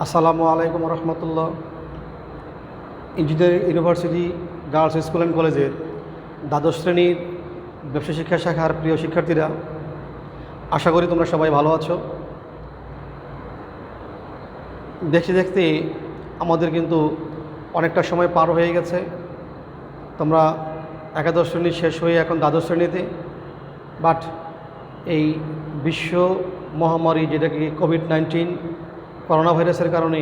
আসসালামু আলাইকুম রহমতুল্লাহ। Engineering university girls school and কলেজের দ্বাদশ শ্রেণীর ব্যবসা শিক্ষা শাখার প্রিয় শিক্ষার্থীরা, আশা করি তোমরা সবাই ভালো আছো। দেখতে দেখতে আমাদের কিন্তু অনেকটা সময় পার হয়ে গেছে। তোমরা একাদশ শ্রেণী শেষ হয়ে এখন দ্বাদশ শ্রেণীতে, বাট এই বিশ্ব মহামারী যেটাকে কোভিড-19 করোনা ভাইরাসের কারণে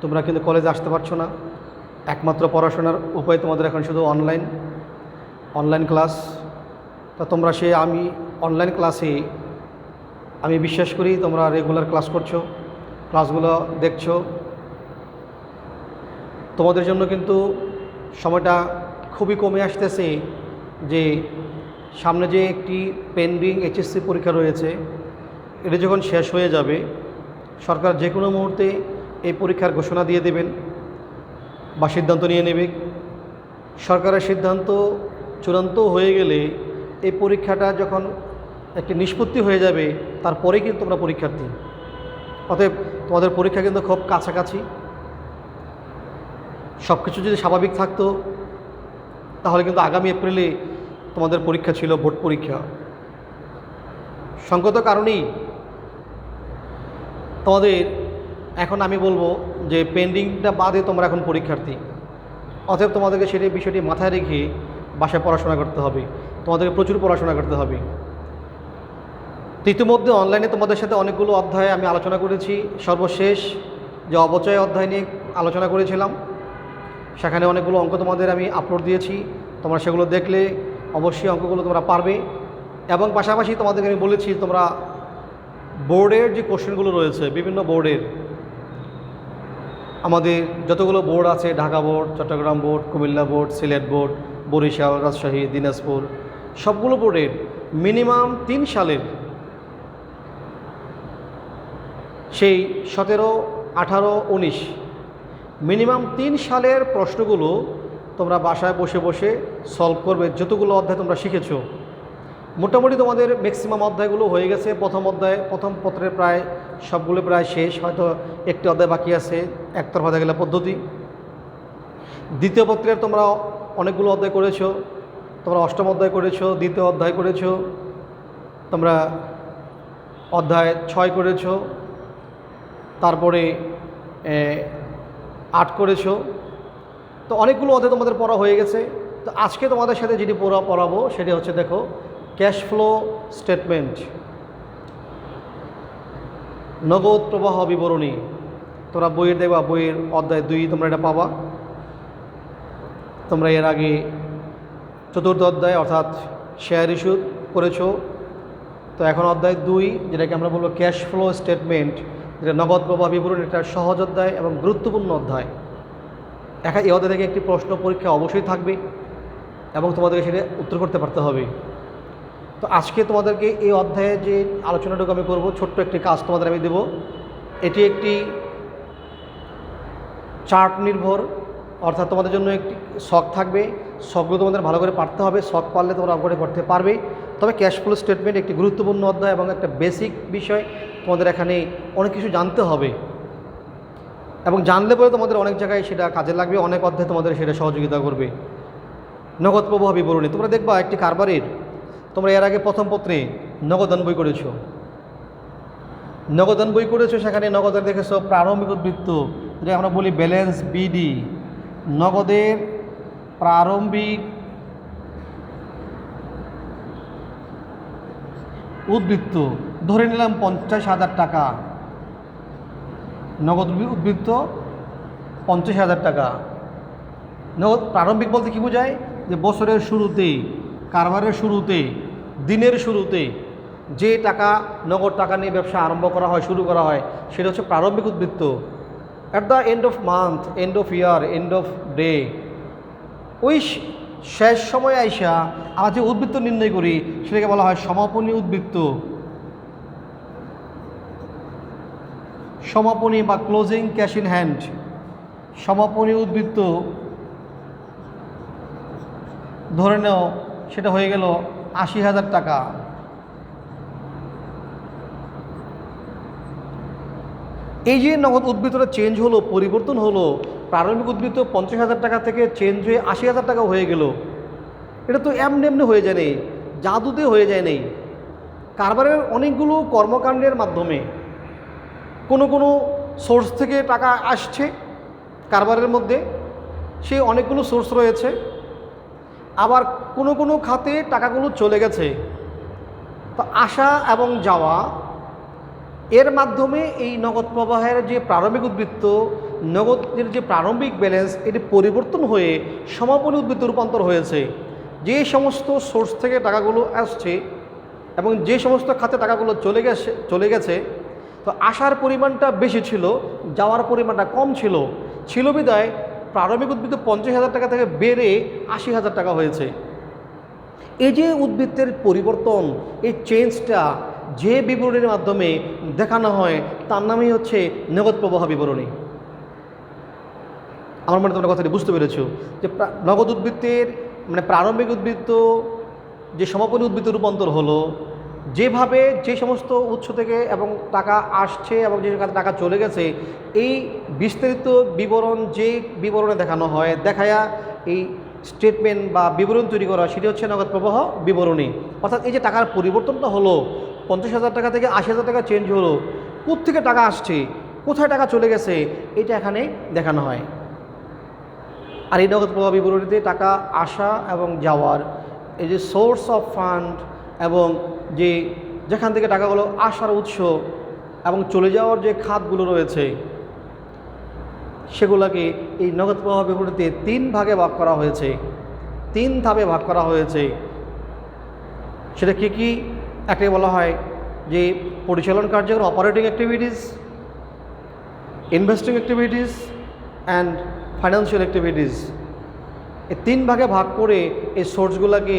তোমরা কিন্তু কলেজে আসতে পারছো না। একমাত্র পড়াশোনার উপায় তোমাদের এখন শুধু অনলাইন ক্লাস। তো তোমরা আমি অনলাইন ক্লাসে আমি বিশ্বাস করি তোমরা রেগুলার ক্লাস করছো, ক্লাসগুলো দেখছো। তোমাদের জন্য কিন্তু সময়টা খুবই কমে আসতেছে যে সামনে যে একটি পেন্ডিং এইচএসসি পরীক্ষা রয়েছে, এটা যখন শেষ হয়ে যাবে, সরকার যে কোনো মুহূর্তে এই পরীক্ষার ঘোষণা দিয়ে দেবেন বা সিদ্ধান্ত নিয়ে নেবে। সরকারের সিদ্ধান্ত চূড়ান্ত হয়ে গেলে এই পরীক্ষাটা যখন একটি নিষ্পত্তি হয়ে যাবে, তারপরেই কিন্তু তোমরা পরীক্ষার্থী। অতএব তোমাদের পরীক্ষা কিন্তু খুব কাছাকাছি। সব কিছু যদি স্বাভাবিক থাকতো তাহলে কিন্তু আগামী এপ্রিলে তোমাদের পরীক্ষা ছিল, বোর্ড পরীক্ষা। সঙ্গত কারণেই তোমাদের এখন আমি বলবো যে পেন্ডিংটা বাদে তোমরা এখন পরীক্ষার্থী। অতএব তোমাদেরকে বিষয়টি মাথায় রেখে বাসায় পড়াশোনা করতে হবে, তোমাদেরকে প্রচুর পড়াশোনা করতে হবে। ইতিমধ্যে অনলাইনে তোমাদের সাথে অনেকগুলো অধ্যায় আমি আলোচনা করেছি। সর্বশেষ যে অবচয় অধ্যায় নিয়ে আলোচনা করেছিলাম, সেখানে অনেকগুলো অঙ্ক তোমাদের আমি আপলোড দিয়েছি। তোমরা সেগুলো দেখলে অবশ্যই অঙ্কগুলো তোমরা পারবে। এবং পাশাপাশি তোমাদেরকে আমি বলেছি তোমরা বোর্ডের যে কোশ্চেনগুলো রয়েছে, বিভিন্ন বোর্ডের, আমাদের যতগুলো বোর্ড আছে, Dhaka board, Chattogram board, Cumilla board, Sylhet board, Barishal, Rajshahi, Dinajpur, সবগুলো বোর্ডের মিনিমাম 3 সালের সেই 17, 18, 19 মিনিমাম 3 সালের প্রশ্নগুলো তোমরা বাসায় বসে বসে সলভ করবে। যতগুলো অধ্যায় তোমরা শিখেছো, মোটামুটি তোমাদের ম্যাক্সিমাম অধ্যায়গুলো হয়ে গেছে। প্রথম পত্রের প্রায় সবগুলো প্রায় শেষ, হয়তো একটি অধ্যায় বাকি আছে, একতরফা দেখা গেলে পদ্ধতি। দ্বিতীয় পত্রের তোমরা অনেকগুলো অধ্যায় করেছো, তোমরা অষ্টম অধ্যায় করেছো, দ্বিতীয় অধ্যায় করেছো, তোমরা অধ্যায় 6 করেছো, তারপরে 8 করেছো। তো অনেকগুলো অধ্যায় তোমাদের পড়া হয়ে গেছে। তো আজকে তোমাদের সাথে যেটি পড়াবো সেটি হচ্ছে, দেখো, ক্যাশ ফ্লো স্টেটমেন্ট, নগদ প্রবাহ বিবরণী। তোমরা বইয়ের দেখবা, বইয়ের অধ্যায় 2 তোমরা এটা পাবা। তোমরা এর আগে চতুর্থ অধ্যায় অর্থাৎ শেয়ার ইস্যু করেছো। তো এখন অধ্যায় 2, যেটাকে আমরা বলবো ক্যাশ ফ্লো স্টেটমেন্ট, যেটা নগদ প্রবাহ বিবরণী, এটা সহজ অধ্যায় এবং গুরুত্বপূর্ণ অধ্যায়। এই অধ্যায় থেকে একটি প্রশ্ন পরীক্ষা অবশ্যই থাকবে এবং তোমাদেরকে সেটা উত্তর করতে পারতে হবে। তো আজকে তোমাদেরকে এই অধ্যায়ে যে আলোচনাটুকু আমি করব, ছোট্ট একটি কাজ তোমাদের আমি দেব। এটি একটি চার্ট নির্ভর, অর্থাৎ তোমাদের জন্য একটি শখ থাকবে। শখগুলো তোমাদের ভালো করে পারতে হবে। শখ পারলে তোমরা অঙ্কটা করতে পারবে। তবে ক্যাশ ফ্লো স্টেটমেন্ট একটি গুরুত্বপূর্ণ অধ্যায় এবং একটা বেসিক বিষয়। তোমাদের এখানে অনেক কিছু জানতে হবে এবং জানলে পরে তোমাদের অনেক জায়গায় সেটা কাজে লাগবে। অনেক অধ্যায় তোমাদের সেটা সহযোগিতা করবে। নগদ প্রবাহ বিবরণী, তোমরা দেখবা একটি কারবারের, তোমরা এর আগে প্রথম পত্রে নগদান বই করেছো। সেখানে নগদের দেখেছো প্রারম্ভিক উদ্বৃত্ত, যেটা আমরা বলি ব্যালেন্স বিডি। নগদের প্রারম্ভিক উদ্বৃত্ত ধরে নিলাম 50,000 টাকা। নগদ উদ্বৃত্ত 50,000 টাকা। নগদ প্রারম্ভিক বলতে কী বোঝায়? যে বছরের শুরুতে, কারবারের শুরুতে, দিনের শুরুতে যে টাকা, নগদ টাকা নিয়ে ব্যবসা আরম্ভ করা হয়, শুরু করা হয়, সেটা হচ্ছে প্রারম্ভিক উদ্বৃত্ত। At the end of month, end of year, end off day, ওই শেষ সময় আইসা আমরা যে উদ্বৃত্ত নির্ণয় করি সেটাকে বলা হয় সমাপনী উদ্বৃত্ত। সমাপনী বা ক্লোজিং ক্যাশ ইন হ্যান্ড। সমাপনী উদ্বৃত্ত ধরে নাও সেটা হয়ে গেল 80,000 টাকা। এই যে নগদ উদ্বৃত্তটা চেঞ্জ হলো, পরিবর্তন হলো, প্রারম্ভিক উদ্বৃত্ত 50,000 টাকা থেকে চেঞ্জ হয়ে 80,000 টাকা হয়ে গেল, এটা তো এমনি এমনি হয়ে যায় নেই, জাদুতে হয়ে যায় নেই। কারবারের অনেকগুলো কর্মকাণ্ডের মাধ্যমে কোনো কোনো সোর্স থেকে টাকা আসছে কারবারের মধ্যে, সেই অনেকগুলো সোর্স রয়েছে। আবার কোনো কোনো খাতে টাকাগুলো চলে গেছে। তো আসা এবং যাওয়া এর মাধ্যমে এই নগদ প্রবাহের যে প্রারম্ভিক উদ্বৃত্ত, নগদের যে প্রারম্ভিক ব্যালেন্স, এটি পরিবর্তন হয়ে সমাপনী উদ্বৃত্ত রূপান্তর হয়েছে। যে সমস্ত সোর্স থেকে টাকাগুলো আসছে এবং যে সমস্ত খাতে টাকাগুলো চলে গেছে, তো আসার পরিমাণটা বেশি ছিল, যাওয়ার পরিমাণটা কম ছিল বিদায় প্রারম্ভিক উদ্বৃত্ত 50,000 টাকা থেকে বেড়ে 80,000 টাকা হয়েছে। এই যে উদ্বৃত্তের পরিবর্তন, এই চেঞ্জটা যে বিবরণীর মাধ্যমে দেখানো হয় তার নামই হচ্ছে নগদ প্রবাহ বিবরণী। আমার মনে তোমরা কথাটি বুঝতে পেরেছো যে নগদ উদ্বৃত্তের মানে প্রারম্ভিক উদ্বৃত্ত যে সমাপনী উদ্বৃত্ত রূপান্তর হলো, যেভাবে যে সমস্ত উৎস থেকে এবং টাকা আসছে এবং যে টাকা চলে গেছে, এই বিস্তারিত বিবরণ যে বিবরণে দেখানো হয়, দেখায়া এই স্টেটমেন্ট বা বিবরণ তৈরি করা, সেটি হচ্ছে নগদ প্রবাহ বিবরণী। অর্থাৎ এই যে টাকার পরিবর্তনটা হলো, 50,000 টাকা থেকে 80,000 টাকা চেঞ্জ হলো, কোত্থেকে টাকা আসছে, কোথায় টাকা চলে গেছে, এটা এখানে দেখানো হয়। আর এই নগদ প্রবাহ বিবরণীতে টাকা আসা এবং যাওয়ার এই যে সোর্স অফ ফান্ড এবং যেখান থেকে টাকাগুলো আসার উৎস এবং চলে যাওয়ার যে খাতগুলো রয়েছে, সেগুলোকে এই নগদ প্রবাহ বিবরণীতে 3 ভাগে ভাগ করা হয়েছে, 3 ধাপে ভাগ করা হয়েছে। সেটা কি একটাকে বলা হয় যে পরিচালন কার্যক্রম, operating activities, investing activities and financial activities. এই 3 ভাগে ভাগ করে এই সোর্সগুলোকে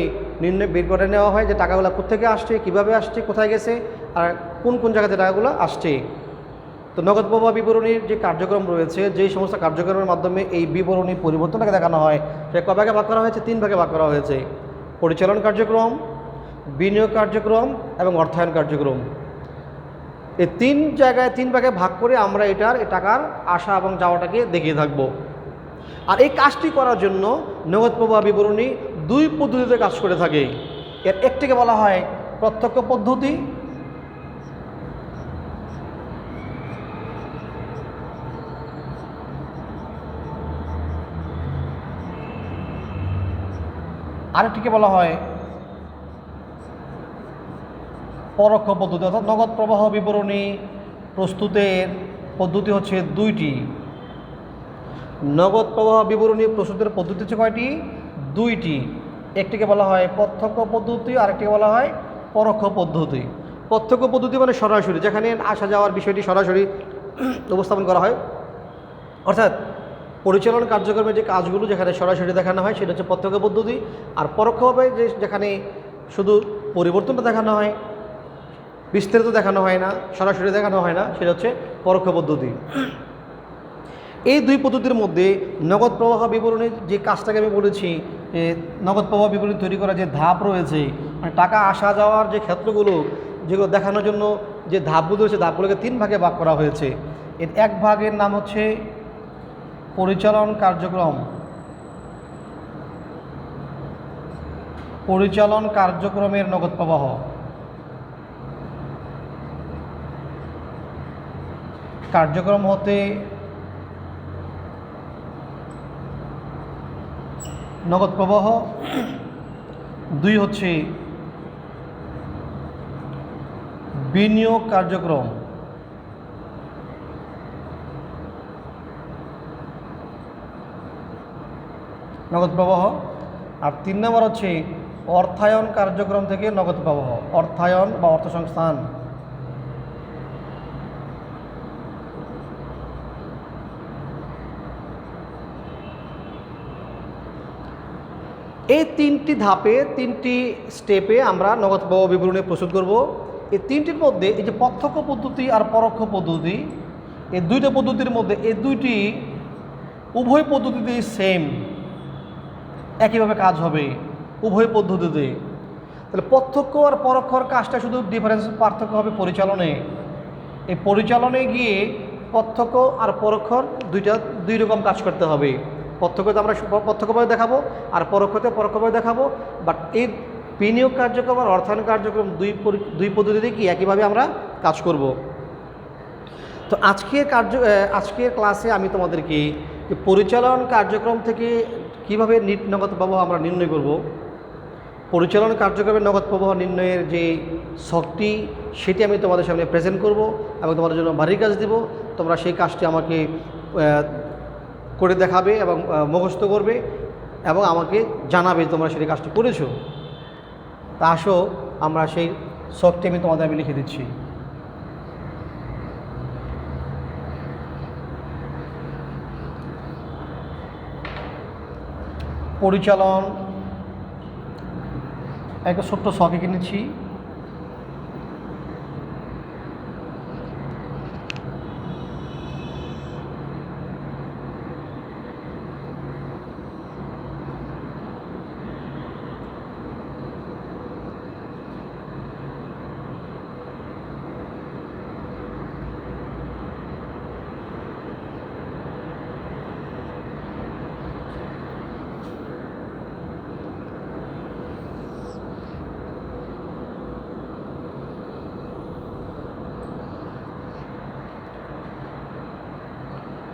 বের করে নেওয়া হয় যে টাকাগুলো কোত্থেকে আসছে, কীভাবে আসছে, কোথায় গেছে আর কোন কোন জায়গাতে টাকাগুলো আসছে। তো নগদ প্রবাহ বিবরণীর যে কার্যক্রম রয়েছে, যেই সমস্ত কার্যক্রমের মাধ্যমে এই বিবরণী পরিবর্তনটাকে দেখানো হয়, সেটা কয় ভাগে ভাগ করা হয়েছে? 3 ভাগে ভাগ করা হয়েছে। পরিচালন কার্যক্রম, বিনিয়োগ কার্যক্রম এবং অর্থায়ন কার্যক্রম। এই 3 জায়গায় 3 ভাগে ভাগ করে আমরা এই টাকার আসা এবং যাওয়াটাকে দেখিয়ে থাকবো। আর এই কাজটি করার জন্য নগদ প্রবাহ বিবরণী 2 পদ্ধতিতে কাজ করে থাকে। এর একটিকে বলা হয় প্রত্যক্ষ পদ্ধতি, আরেকটিকে বলা হয় পরোক্ষ পদ্ধতি। অর্থাৎ নগদ প্রবাহ বিবরণী প্রস্তুতের পদ্ধতি হচ্ছে 2টি। নগদ প্রবাহ বিবরণী প্রস্তুতের পদ্ধতি হচ্ছে কয়টি? 2টি। একটিকে বলা হয় প্রত্যক্ষ পদ্ধতি, আরেকটিকে বলা হয় পরোক্ষ পদ্ধতি। প্রত্যক্ষ পদ্ধতি মানে সরাসরি, যেখানে আসা যাওয়ার বিষয়টি সরাসরি উপস্থাপন করা হয়, অর্থাৎ পরিচালন কার্যক্রমের যে কাজগুলো যেখানে সরাসরি দেখানো হয় সেটা হচ্ছে প্রত্যক্ষ পদ্ধতি। আর পরোক্ষভাবে যেখানে শুধু পরিবর্তনটা দেখানো হয়, বিস্তারিত দেখানো হয় না, সরাসরি দেখানো হয় না, সেটা হচ্ছে পরোক্ষ পদ্ধতি। এই 2 পদ্ধতির মধ্যে নগদ প্রবাহ বিবরণীর যে কাজটাকে আমি বলেছি, নগদ প্রবাহ বিবরণী তৈরি করার যে ধাপ রয়েছে, মানে টাকা আসা যাওয়ার যে ক্ষেত্রগুলো যেগুলো দেখানোর জন্য যে ধাপগুলো রয়েছে, ধাপগুলোকে 3 ভাগে ভাগ করা হয়েছে। এর এক ভাগের নাম হচ্ছে পরিচালন কার্যক্রম। পরিচালন কার্যক্রমের নগদ প্রবাহ। কার্যক্রম হতে নগদ প্রবাহ। 2 হচ্ছে বিনিয়োগ কার্যক্রম। নগদ প্রবাহ। আর 3 নম্বর হচ্ছে অর্থায়ন কার্যক্রম থেকে নগদ প্রবাহ, অর্থায়ন বা অর্থসংস্থান। এই 3টি ধাপে, 3টি স্টেপে আমরা নগদ প্রবাহ বিবরণী প্রস্তুত করব। এই 3টির মধ্যে এই যে প্রত্যক্ষ পদ্ধতি আর পরোক্ষ পদ্ধতি, এই 2টা পদ্ধতির মধ্যে এই 2টি উভয় পদ্ধতিতেই সেম, একইভাবে কাজ হবে উভয় পদ্ধতিতে। তাহলে প্রত্যক্ষ আর পরোক্ষর কাজটা শুধু ডিফারেন্স, পার্থক্য হবে পরিচালনে। এই পরিচালনে গিয়ে প্রত্যক্ষ আর পরোক্ষর দুই রকম কাজ করতে হবে। প্রত্যক্ষতে আমরা প্রত্যক্ষভাবে দেখাবো আর পরোক্ষতে পরোক্ষভাবে দেখাবো। বাট এই বিনিয়োগ কার্যক্রম আর অর্থায়ন কার্যক্রম দুই পদ্ধতিতে কি একইভাবে আমরা কাজ করব। তো আজকের ক্লাসে আমি তোমাদেরকে পরিচালন কার্যক্রম থেকে কিভাবে নগদ প্রবাহ আমরা নির্ণয় করব, পরিচালন কার্যক্রমের নগদ প্রবাহ নির্ণয়ের যে শখটি সেটি আমি তোমাদের সামনে প্রেজেন্ট করব এবং তোমাদের জন্য বাড়ির কাজ দিব। তোমরা সেই কাজটি আমাকে করে দেখাবে এবং মুখস্থ করবে এবং আমাকে জানাবে তোমরা সেই কাজটি করেছো। তা আসো আমরা সেই শখটি আমি লিখে দিচ্ছি। পরিচালন একটা ছোট্ট শখ এঁকে নিচ্ছি।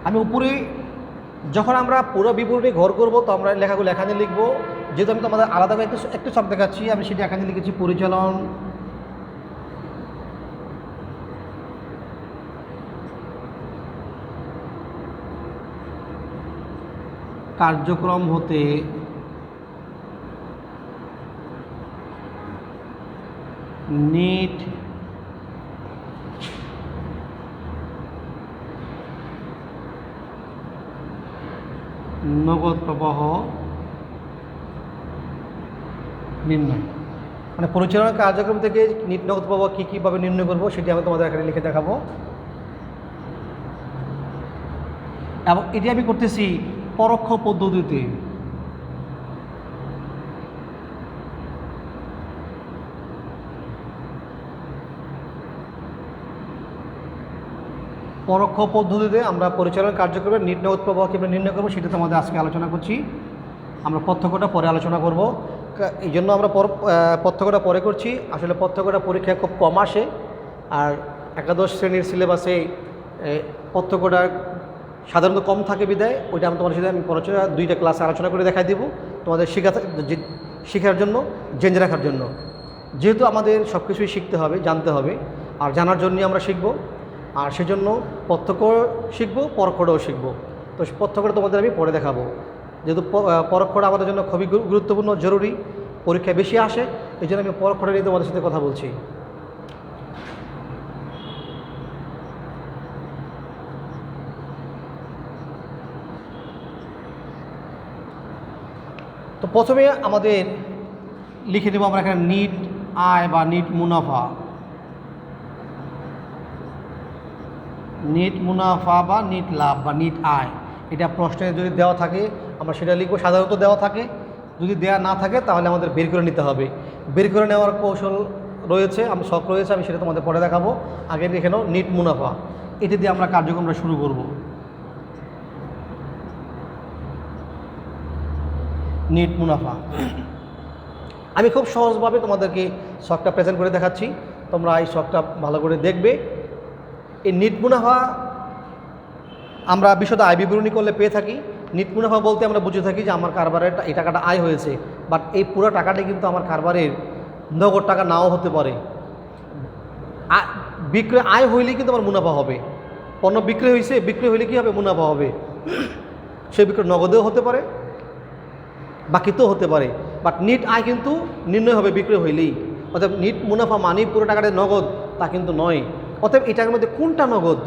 আমি উপরে যখন আমরা পুরো বিবরণী ঘর করব তো আমরা লেখাগুলো এখানে লিখব। যেহেতু আমি তোমাদের আলাদা একটু শখ দেখাচ্ছি, আমি সেটা এখানে লিখেছি পরিচালন কার্যক্রম হতে নিট নগদ প্রবাহ নির্ণয়, মানে পরিচালনা কার্যক্রম থেকে নিট নগদ প্রবাহ কীভাবে নির্ণয় করবো সেটি আমি তোমাদের এখানে লিখে দেখাবো। এবং এটি আমি করতেছি পরোক্ষ পদ্ধতিতে। পরোক্ষ পদ্ধতিতে আমরা পরিচালনা কার্যক্রমের নিট নগদ প্রবাহ কীভাবে নির্ণয় করবো সেটা তোমাদের আজকে আলোচনা করছি। আমরা প্রত্যক্ষটা পরে আলোচনা করব। এই জন্য আমরা প্রত্যক্ষটা পরে করছি। আসলে প্রত্যক্ষটা পরীক্ষায় খুব কম আসে, আর একাদশ শ্রেণীর সিলেবাসে প্রত্যক্ষটা সাধারণত কম থাকে বিদায় ওইটা আমি তোমাদের সাথে আমি দুইটা ক্লাসে আলোচনা করে দেখাই দেবো তোমাদের শেখার জন্য, জেনে রাখার জন্য। যেহেতু আমাদের সব কিছুই শিখতে হবে, জানতে হবে, আর জানার জন্যই আমরা শিখব। আর সেজন্য প্রত্যক্ষ শিখবো, পরোক্ষটাও শিখবো। তো প্রত্যক্ষটা তোমাদের আমি পরে দেখাবো। যেহেতু পরোক্ষটা আমাদের জন্য খুবই গুরুত্বপূর্ণ, জরুরি, পরীক্ষায় বেশি আসে, এই জন্য আমি পরোক্ষটা নিয়ে তোমাদের সাথে কথা বলছি। তো প্রথমে আমাদের লিখে দেবো আমরা এখানে নিট আয় বা নিট মুনাফা। নিট মুনাফা বা নিট লাভ বা নিট আয়, এটা প্রশ্নে যদি দেওয়া থাকে আমরা সেটা লিখবো। সাধারণত দেওয়া থাকে, যদি দেওয়া না থাকে তাহলে আমাদের বের করে নিতে হবে। বের করে নেওয়ার কৌশল রয়েছে, শখ রয়েছে, আমি সেটা তোমাদের পরে দেখাবো। আগে লিখে নাও নিট মুনাফা, এটা দিয়ে আমরা কার্যক্রমটা শুরু করব। নিট মুনাফা আমি খুব সহজভাবে তোমাদেরকে শখটা প্রেজেন্ট করে দেখাচ্ছি, তোমরা এই শখটা ভালো করে দেখবে। এই নিট মুনাফা আমরা বিশদ আয় বিবরণী করলে পেয়ে থাকি। নিট মুনাফা বলতে আমরা বুঝে থাকি যে আমার কারবারের এই টাকাটা আয় হয়েছে, বাট এই পুরো টাকাটাই কিন্তু আমার কারবারের নগদ টাকা নাও হতে পারে। বিক্রয় আয় হইলেই কিন্তু আমার মুনাফা হবে। পণ্য বিক্রি হয়েছে, বিক্রি হইলে কী হবে? মুনাফা হবে। সেই বিক্রয় নগদেও হতে পারে, বাকিতেও হতে পারে, বাট নিট আয় কিন্তু নির্ণয় হবে বিক্রয় হইলেই। অর্থাৎ নিট মুনাফা মানেই পুরো টাকাটা নগদ তা কিন্তু নয়। অতএব এই টাকার মধ্যে কোনটা নগদ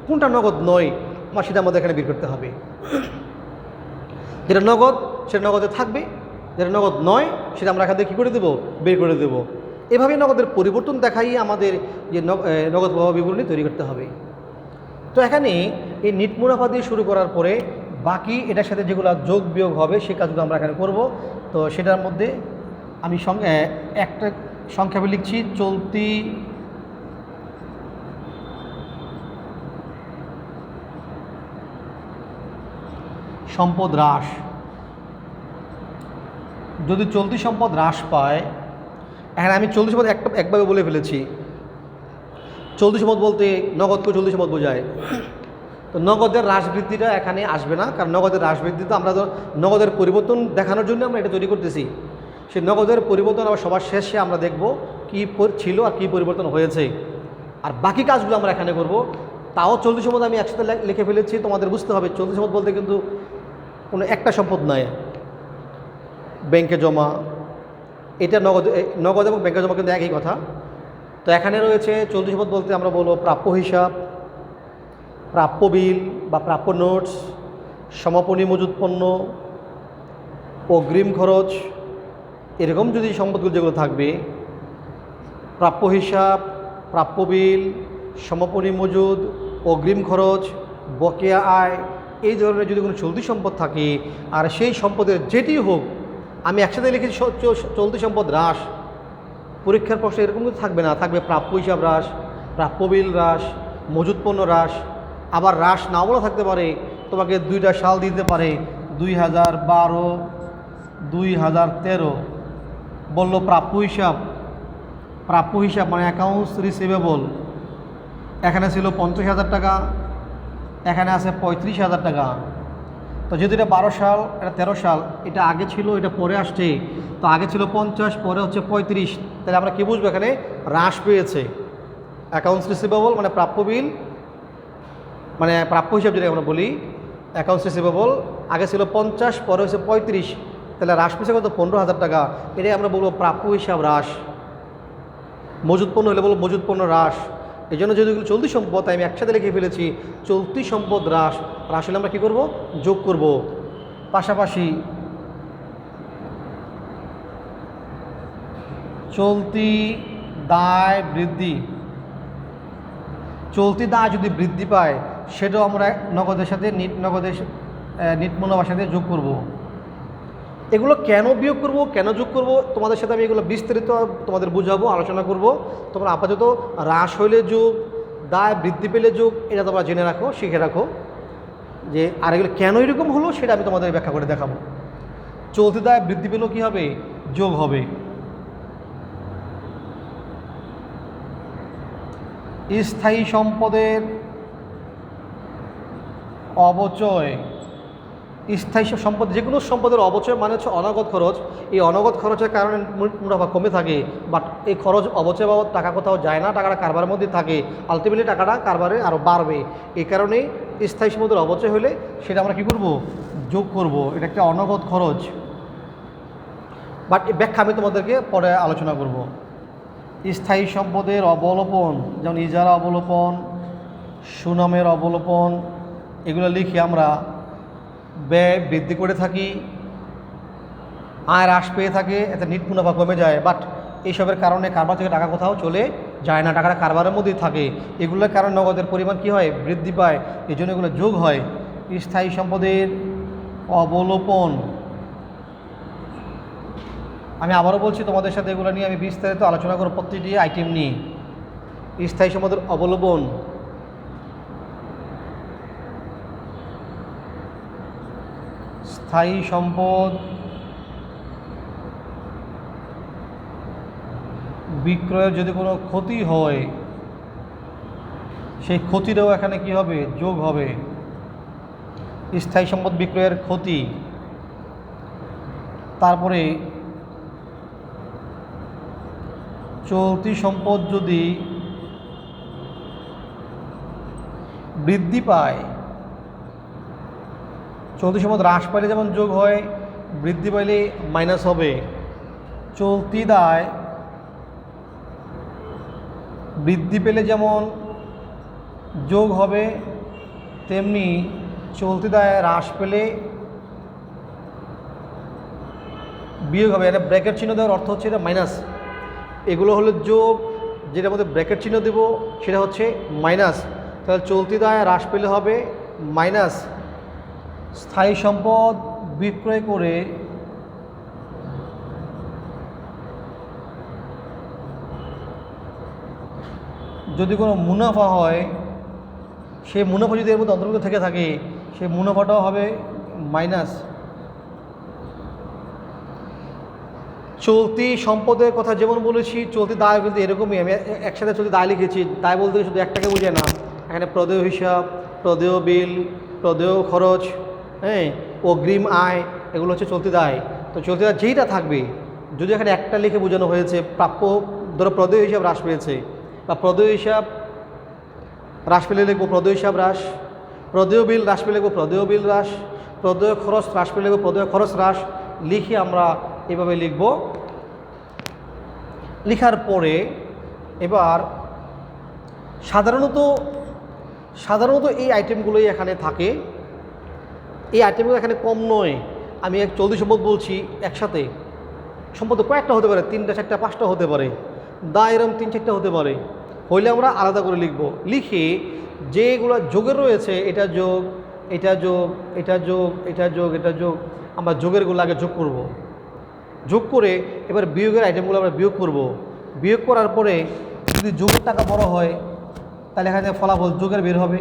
কোনটা নগদ নয় আমার সেটা আমাদের এখানে বের করতে হবে। যেটা নগদ সেটা নগদে থাকবে, যেটা নগদ নয় সেটা আমরা এখান থেকে কী করে দেবো? বের করে দেবো। এভাবেই নগদের পরিবর্তন দেখাই আমাদের যে নগদ প্রবাহ বিবরণী তৈরি করতে হবে। তো এখানে এই নিট মুনাফা দিয়ে শুরু করার পরে বাকি এটার সাথে যেগুলো যোগ বিয়োগ হবে সেই কাজগুলো আমরা এখানে করব। তো সেটার মধ্যে আমি একটা সংক্ষেপে লিখছি চলতি সম্পদ হ্রাস, যদি চলতি সম্পদ হ্রাস পায়, এখানে আমি চলতি সম্পদ একভাবে বলে ফেলেছি। চলতি সম্পদ বলতে নগদকে চলতি সম্পদ বোঝায়। তো নগদের হ্রাস বৃদ্ধিটা এখানে আসবে না, কারণ নগদের হ্রাস বৃদ্ধি তো আমরা নগদের পরিবর্তন দেখানোর জন্য আমরা এটা তৈরি করতেছি। সেই নগদের পরিবর্তন আবার সবার শেষে আমরা দেখব কী ছিল আর কী পরিবর্তন হয়েছে, আর বাকি কাজগুলো আমরা এখানে করব। তাও চলতি সম্পদ আমি একসাথে লিখে ফেলেছি। তোমাদের বুঝতে হবে চলতি সম্পদ বলতে কিন্তু কোনো একটা সম্পদ নয়। ব্যাংকে জমা, এটা নগদ এবং ব্যাংকে জমা কিন্তু একই কথা। তো এখানে রয়েছে চলতি সম্পদ বলতে আমরা বলবো প্রাপ্য হিসাব, প্রাপ্য বিল বা প্রাপ্য নোটস, সমাপনী মজুত পণ্য, অগ্রিম খরচ, এরকম যদি সম্পদগুলো যেগুলো থাকবে, প্রাপ্য হিসাব, প্রাপ্য বিল, সমাপনী মজুদ, অগ্রিম খরচ, বকেয়া আয়, এই ধরনের যদি কোনো চলতি সম্পদ থাকে, আর সেই সম্পদের যেটি হোক আমি একসাথে লিখেছি চলতি সম্পদ হ্রাস, পরীক্ষার প্রশ্নে এরকম কিছু থাকবে না, থাকবে প্রাপ্য হিসাব হ্রাস, প্রাপ্য বিল হ্রাস, মজুত পণ্য হ্রাস। আবার হ্রাস না বলা থাকতে পারে, তোমাকে 2টা সাল দিতে পারে, 2012, 2013। বললো প্রাপ্য হিসাব মানে অ্যাকাউন্টস রিসিভেবল, এখানে ছিল 50,000 টাকা, এখানে আছে 35,000 টাকা। তো যেহেতু এটা 12 সাল, এটা 13 সাল, এটা আগে ছিল, এটা পরে আসছে, তো আগে ছিল 50, পরে হচ্ছে 35, তাহলে আমরা কী বুঝবো এখানে হ্রাস পেয়েছে। অ্যাকাউন্টস রিসিভেবল মানে প্রাপ্য বিল, মানে প্রাপ্য হিসাব যেটা আমরা বলি, অ্যাকাউন্টস রিসিভেবল আগে ছিল 50, পরে হচ্ছে 35, তাহলে হ্রাস পেয়েছে কত 15,000 টাকা। এটাই আমরা বলবো প্রাপ্য হিসাব হ্রাস। মজুত পণ্য হলে বলবো মজুত পণ্য হ্রাস। এই জন্য যদি চলতি সম্পদ আমি একসাথে লিখে ফেলেছি চলতি সম্পদ হ্রাস, আর আসলে আমরা কী করব যোগ করব। পাশাপাশি চলতি দায় বৃদ্ধি, চলতি দায় যদি বৃদ্ধি পায় সেটাও আমরা নগদের সাথে নিট মুনাফার সাথে যোগ করব। এগুলো কেন বিয়োগ করব, কেন যোগ করব, তোমাদের সাথে আমি এগুলো বিস্তারিত তোমাদের বুঝাবো, আলোচনা করব। তোমরা আপাতত হ্রাস হইলে যোগ, দায় বৃদ্ধি পেলে যোগ, এটা তোমরা জেনে রাখো, শিখে রাখো যে আর এগুলো কেন এরকম হলো সেটা আমি তোমাদের ব্যাখ্যা করে দেখাবো। চলতি দায় বৃদ্ধি পেলেও কী হবে, যোগ হবে। স্থায়ী সম্পদের অবচয়, স্থায়ী সম্পদ যে কোনো সম্পদের অবচয় মানে হচ্ছে অনগদ খরচ। এই অনগদ খরচের কারণে মুনাফা কমে থাকে, বাট এই খরচ অবচয় বাবদ টাকা কোথাও যায় না, টাকাটা কারবারের মধ্যে থাকে, আলটিমেটলি টাকাটা কারবারে আরও বাড়বে। এই কারণেই স্থায়ী সম্পদের অবচয় হলে সেটা আমরা কী করব, যোগ করব। এটা একটা অনগদ খরচ, বাট এই ব্যাখ্যা আমি তোমাদেরকে পরে আলোচনা করব। স্থায়ী সম্পদের অবলোপন, যেমন ইজারা অবলোপন, সুনামের অবলোপন, এগুলো লিখে আমরা ব্যয় বৃদ্ধি করে থাকি, আয় হ্রাস পেয়ে থাকে, এতে নিট মুনাফা কমে যায়। বাট এইসবের কারণে কারবার থেকে টাকা কোথাও চলে যায় না, টাকাটা কারবারের মধ্যেই থাকে। এগুলোর কারণে নগদের পরিমাণ কী হয়, বৃদ্ধি পায়, এই জন্য এগুলো যোগ হয়। স্থায়ী সম্পদের অবলোপন, আমি আবারও বলছি তোমাদের সাথে এগুলো নিয়ে আমি বিস্তারিত আলোচনা করব প্রতিটি আইটেম নিয়ে। স্থায়ী সম্পদের অবলোপন, স্থায়ী সম্পদ বিক্রয়ের যদি কোনো ক্ষতি হয় সেই ক্ষতিটাও এখানে কি হবে, যোগ হবে। স্থায়ী সম্পদ বিক্রয়ের ক্ষতি, তারপরে চলতি সম্পদ যদি বৃদ্ধি পায়, চলতি সম্পদ হ্রাস পাইলে যেমন যোগ হয়, বৃদ্ধি পাইলে মাইনাস হবে। চলতি দায় বৃদ্ধি পেলে যেমন যোগ হবে, তেমনি চলতি দায় হ্রাস পেলে বিয়োগ হবে। এটা ব্র্যাকেট চিহ্ন দেওয়ার অর্থ হচ্ছে এটা মাইনাস, এগুলো হলো যোগ, যেটার মধ্যে ব্র্যাকেট চিহ্ন দেব সেটা হচ্ছে মাইনাস। তাহলে চলতি দায় হ্রাস পেলে হবে মাইনাস। স্থায়ী সম্পদ বিক্রয় করে যদি কোনো মুনাফা হয়, সেই মুনাফা যদি এর মধ্যে অন্তর্ভুক্ত থেকে থাকে, সেই মুনাফাটাও হবে মাইনাস চলতি সম্পদের কথা যেমন বলেছি, চলতি দায় কিন্তু এরকমই। আমি একসাথে চলতি দায় লিখেছি। দায় বলতে শুধু একটাকে বোঝায় না, এখানে প্রদেয় হিসাব, প্রদেয় বিল, প্রদেয় খরচ, হ্যাঁ, অগ্রিম আয়, এগুলো হচ্ছে চলতি দায়। তো চলতি দায় যেইটা থাকবে, যদি এখানে একটা লিখে বোঝানো হয়েছে প্রাপ্য, ধরো প্রদেয় হিসাব হ্রাস পেয়েছে, বা প্রদেয় হিসাব হ্রাস পেলে লিখবো প্রদেয় হিসাব হ্রাস, প্রদেয় বিল হ্রাস পেলে লিখবো প্রদেয় বিল হ্রাস, প্রদেয় খরচ হ্রাস পেলে লিখবো প্রদেয় খরচ হ্রাস। লিখে আমরা এভাবে লিখব। লিখার পরে এবার সাধারণত এই আইটেমগুলোই এখানে থাকে। এই আইটেমগুলো এখানে কম নয়। আমি এক চলতি সম্পদ বলছি, একসাথে সম্পদ কয়েকটা হতে পারে, 3টা 4টা 5টা হতে পারে, দায় এরকম 3-4টা হতে পারে। হইলে আমরা আলাদা করে লিখব। লিখে যেগুলো যোগের রয়েছে, এটা যোগ, এটা যোগ, এটা যোগ, এটা যোগ, এটা যোগ, আমরা যোগেরগুলো আগে যোগ করব। যোগ করে এবার বিয়োগের আইটেমগুলো আমরা বিয়োগ করব। বিয়োগ করার পরে যদি যোগের টাকা বড় হয় তাহলে এখানে ফলাফল যোগের বের হবে,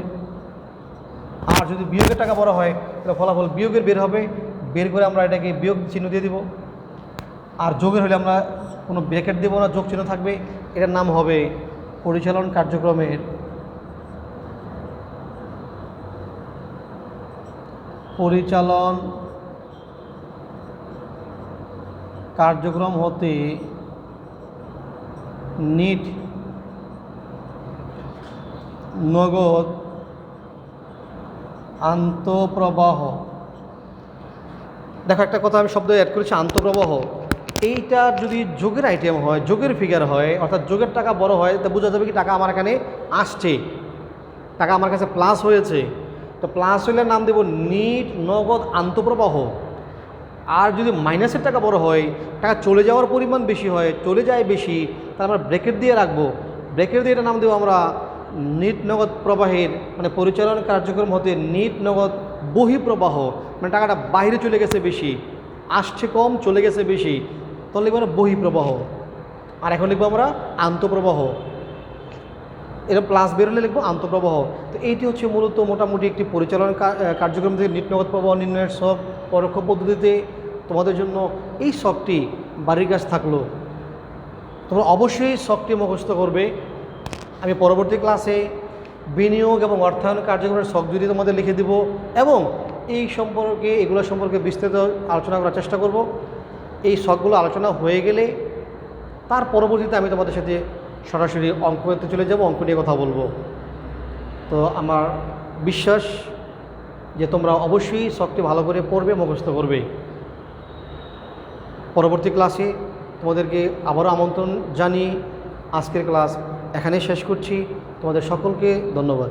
আর যদি বিয়োগের টাকা বড় হয় তাহলে ফলাফল বিয়োগের বের হবে। বের করে আমরা এটাকে বিয়োগ চিহ্ন দিয়ে দিব। আর যোগের হলে আমরা কোনো ব্র্যাকেট দেবো না, যোগ চিহ্ন থাকবে। এটার নাম হবে পরিচালন কার্যক্রম হতে নিট নগদ আন্তঃপ্রবাহ। দেখো একটা কথা আমি শব্দ অ্যাড করেছি, আন্তঃপ্রবাহ। এইটা যদি যোগের আইটেম হয়, যোগের ফিগার হয়, অর্থাৎ যোগের টাকা বড় হয়, তা বোঝা যাবে কি টাকা আমার এখানে আসছে, টাকা আমার কাছে প্লাস হয়েছে। তো প্লাস হইলে নাম দেব নিট নগদ আন্তঃপ্রবাহ। আর যদি মাইনাসের টাকা বড় হয়, টাকা চলে যাওয়ার পরিমাণ বেশি হয়, চলে যায় বেশি, তাহলে আমরা ব্র্যাকেট দিয়ে রাখবো। ব্র্যাকেট দিয়ে এটা নাম দেবো আমরা নিট নগদ প্রবাহের, মানে পরিচালন কার্যক্রম হতে নিট নগদ বহিঃপ্রবাহ, মানে টাকাটা বাইরে চলে গেছে বেশি, আসছে কম, চলে গেছে বেশি, তখন লিখবো আমরা বহিঃপ্রবাহ। আর এখন লিখবো আমরা আন্তঃপ্রবাহ। এরকম প্লাস বেরোলে লিখবো আন্তঃপ্রবাহ। তো এইটি হচ্ছে মূলত মোটামুটি একটি পরিচালন কার্যক্রম থেকে নিট নগদ প্রবাহ নির্ণয়ের শখ পরোক্ষ পদ্ধতিতে তোমাদের জন্য এই শখটি বাড়ির কাজ থাকলো। তোমরা অবশ্যই শখটি মুখস্থ করবে। আমি পরবর্তী ক্লাসে বিনিয়োগ এবং অর্থায়ন কার্যক্রমের শখ যদি তোমাদের লিখে দিব, এবং এই সম্পর্কে, এগুলো সম্পর্কে বিস্তারিত আলোচনা করার চেষ্টা করব। এই শখগুলো আলোচনা হয়ে গেলে তার পরবর্তীতে আমি তোমাদের সাথে সরাসরি অঙ্ক করতে চলে যাব, অঙ্ক নিয়ে কথা বলবো। তো আমার বিশ্বাস যে তোমরা অবশ্যই শখটি ভালো করে পড়বে, মুখস্থ করবে। পরবর্তী ক্লাসে তোমাদেরকে আবারও আমন্ত্রণ জানিয়ে আজকের ক্লাস এখানেই শেষ করছি। তোমাদের সকলকে ধন্যবাদ।